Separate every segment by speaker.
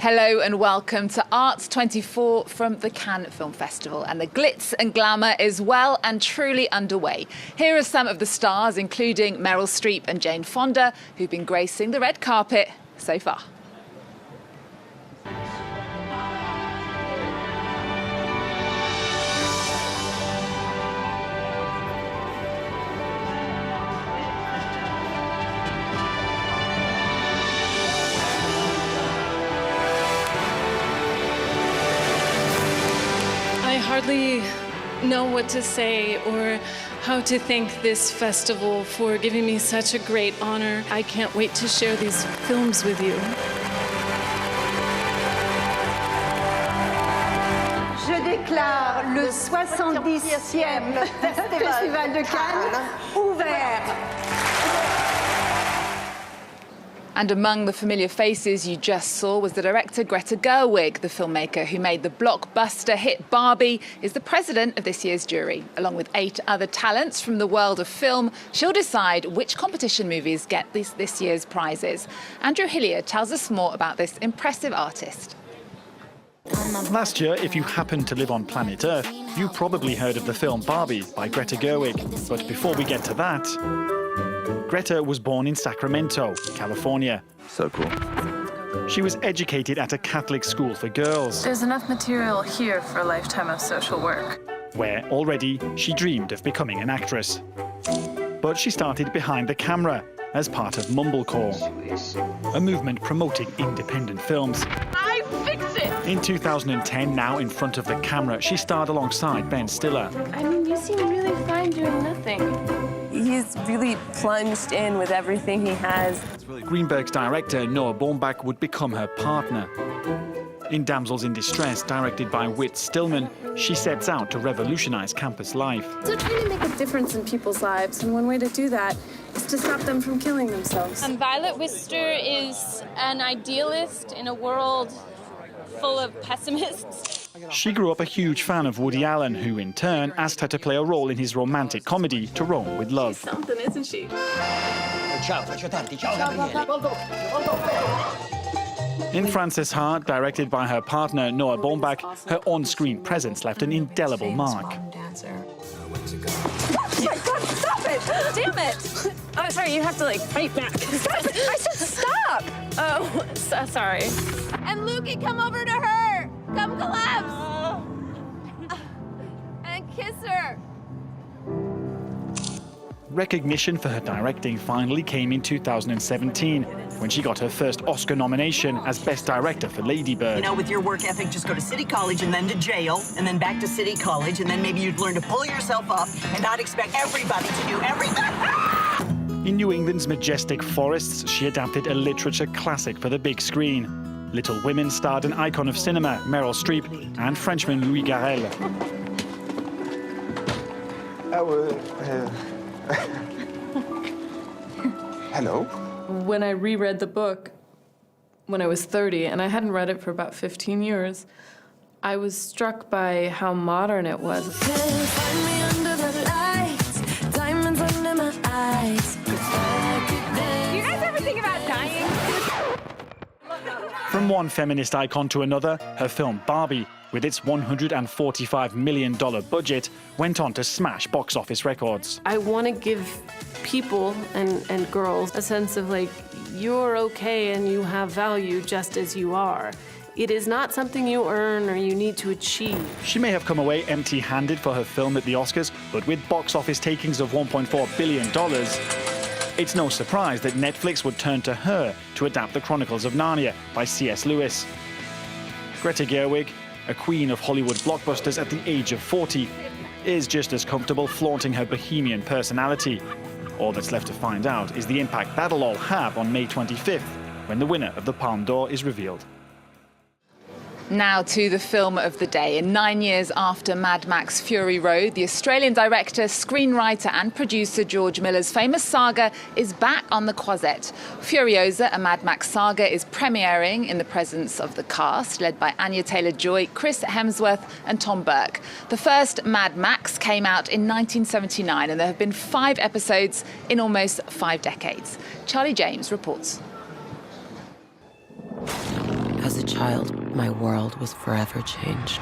Speaker 1: Hello and welcome to Arts24 from the Cannes Film Festival. And the glitz and glamour is well and truly underway. Here are some of the stars, including Meryl Streep and Jane Fonda, who've been gracing the red carpet so far.
Speaker 2: I hardly know what to say or how to thank this festival for giving me such a great honor. I can't wait to share these films with you.
Speaker 3: Je déclare le 70e Festival de Cannes ouvert.
Speaker 1: And among the familiar faces you just saw was the director Greta Gerwig. The filmmaker who made the blockbuster hit Barbie is the president of this year's jury. Along with 8 other talents from the world of film, she'll decide which competition movies get this year's prizes. Andrew Hillier tells us more about this impressive artist.
Speaker 4: Last year, if you happened to live on planet Earth, you probably heard of the film Barbie by Greta Gerwig. But before we get to that, Greta was born in Sacramento, California.
Speaker 5: So cool.
Speaker 4: She was educated at a Catholic school for girls,
Speaker 2: There's enough material here for a lifetime of social work.
Speaker 4: where already she dreamed of becoming an actress. But she started behind the camera as part of Mumblecore, a movement promoting independent films.
Speaker 2: I fix it!
Speaker 4: In 2010, now in front of the camera, she starred alongside Ben Stiller.
Speaker 2: I mean, you seem really fine doing nothing.
Speaker 6: He's really plunged in with everything he has.
Speaker 4: Greenberg's director, Noah Baumbach, would become her partner. In Damsels in Distress, directed by Whit Stillman, she sets out to revolutionize campus life.
Speaker 2: So trying to make a difference in people's lives, and one way to do that is to stop them from killing themselves.
Speaker 7: Violet Wister is an idealist in a world full of pessimists.
Speaker 4: She grew up a huge fan of Woody Allen, who in turn asked her to play a role in his romantic comedy To Rome with Love.
Speaker 2: Something, isn't she?
Speaker 4: In Frances Ha, directed by her partner Noah Baumbach, her on-screen presence left an indelible mark.
Speaker 6: Oh my God, stop it! Damn it! Oh, sorry, you have to, fight back. Stop it! I said stop!
Speaker 2: Oh, sorry.
Speaker 7: And Lukey, come over to her. Come collapse. And kiss her.
Speaker 4: Recognition for her directing finally came in 2017, when she got her first Oscar nomination as Best Director for Lady Bird.
Speaker 8: You know, with your work ethic, just go to City College and then to jail, and then back to City College, and then maybe you'd learn to pull yourself up and not expect everybody to do everything.
Speaker 4: In New England's majestic forests, she adapted a literature classic for the big screen. Little Women starred an icon of cinema, Meryl Streep, and Frenchman Louis Garrel.
Speaker 5: Hello?
Speaker 2: When I reread the book when I was 30, and I hadn't read it for about 15 years, I was struck by how modern it was.
Speaker 7: Do you guys ever think about dying?
Speaker 4: From one feminist icon to another, her film Barbie, with its $145 million budget, went on to smash box office records.
Speaker 2: I want to give people and girls a sense of you're okay and you have value just as you are. It is not something you earn or you need to achieve.
Speaker 4: She may have come away empty-handed for her film at the Oscars, but with box office takings of $1.4 billion, it's no surprise that Netflix would turn to her to adapt The Chronicles of Narnia by C.S. Lewis. Greta Gerwig, a queen of Hollywood blockbusters at the age of 40, is just as comfortable flaunting her bohemian personality. All that's left to find out is the impact that'll all have on May 25th, when the winner of the Palme d'Or is revealed.
Speaker 1: Now to the film of the day. And 9 years after Mad Max Fury Road, the Australian director, screenwriter and producer George Miller's famous saga is back on the Croisette. Furiosa, a Mad Max Saga, is premiering in the presence of the cast, led by Anya Taylor-Joy, Chris Hemsworth and Tom Burke. The first Mad Max came out in 1979, and there have been 5 episodes in almost 5 decades. Charlie James reports.
Speaker 5: As a child, my world was forever changed.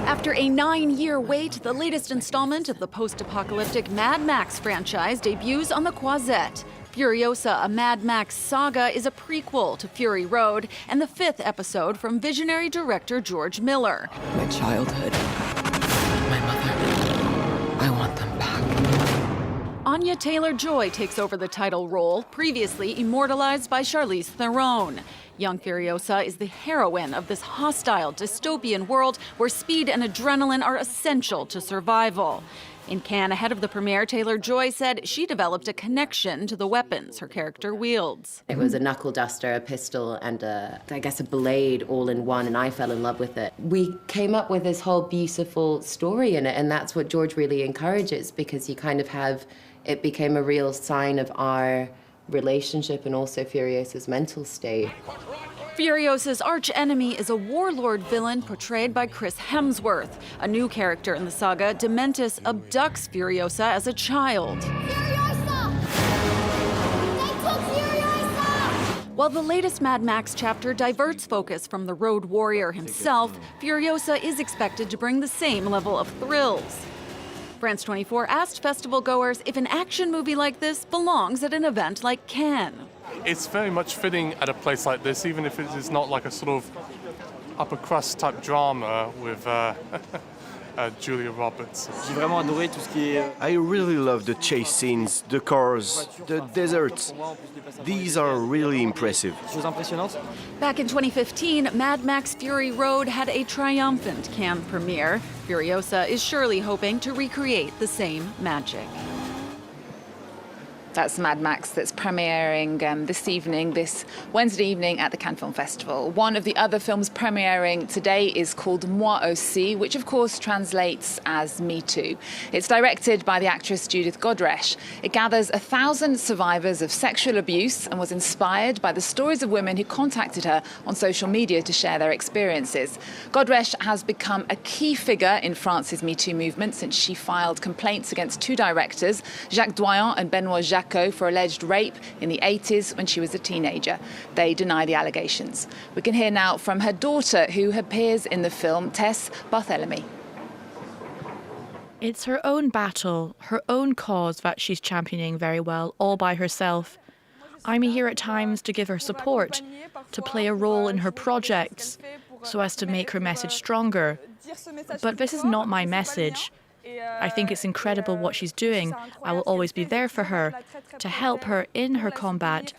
Speaker 9: After a 9-year wait, the latest installment of the post-apocalyptic Mad Max franchise debuts on the Croisette. Furiosa, a Mad Max Saga, is a prequel to Fury Road and the 5th episode from visionary director George Miller.
Speaker 5: My childhood, my mother, I want them back.
Speaker 9: Anya Taylor-Joy takes over the title role, previously immortalized by Charlize Theron. Young Furiosa is the heroine of this hostile, dystopian world where speed and adrenaline are essential to survival. In Cannes, ahead of the premiere, Taylor-Joy said she developed a connection to the weapons her character wields.
Speaker 5: It was a knuckle duster, a pistol, and I guess a blade all in one, and I fell in love with it. We came up with this whole beautiful story in it, and that's what George really encourages, because you kind of have, it became a real sign of our relationship and also Furiosa's mental state.
Speaker 9: Furiosa's arch-enemy is a warlord villain portrayed by Chris Hemsworth. A new character in the saga, Dementis abducts Furiosa as a child.
Speaker 10: Furiosa! They took Furiosa!
Speaker 9: While the latest Mad Max chapter diverts focus from the road warrior himself, Furiosa is expected to bring the same level of thrills. France 24 asked festival goers if an action movie like this belongs at an event like Cannes.
Speaker 11: It's very much fitting at a place like this, even if it is not like a sort of upper crust type drama with Julia Roberts.
Speaker 12: I really love the chase scenes, the cars, the deserts. These are really impressive.
Speaker 9: Back in 2015, Mad Max Fury Road had a triumphant Cannes premiere. Furiosa is surely hoping to recreate the same magic.
Speaker 1: That's Mad Max that's premiering this Wednesday evening at the Cannes Film Festival. One of the other films premiering today is called Moi Aussi, which of course translates as Me Too. It's directed by the actress Judith Godrèche. It gathers 1,000 survivors of sexual abuse and was inspired by the stories of women who contacted her on social media to share their experiences. Godrèche has become a key figure in France's Me Too movement since she filed complaints against 2 directors, Jacques Doyon and Benoît Jacquot, for alleged rape in the 80s when she was a teenager. They deny the allegations. We can hear now from her daughter, who appears in the film, Tess Barthélemy.
Speaker 13: It's her own battle, her own cause that she's championing very well, all by herself. I'm here at times to give her support, to play a role in her projects, so as to make her message stronger. But this is not my message. I think it's incredible what she's doing. I will always be there for her, to help her in her combat.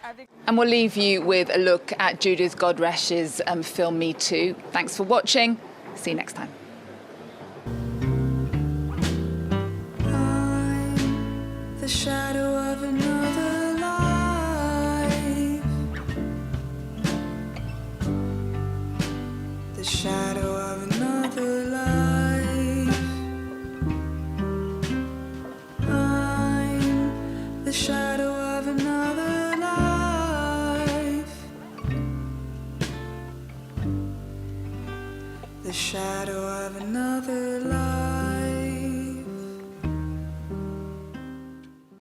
Speaker 1: And we'll leave you with a look at Judith Godrèche's film Me Too. Thanks for watching. See you next time.
Speaker 14: I'm the shadow of another life. The shadow of another life. The shadow of another life. The shadow of another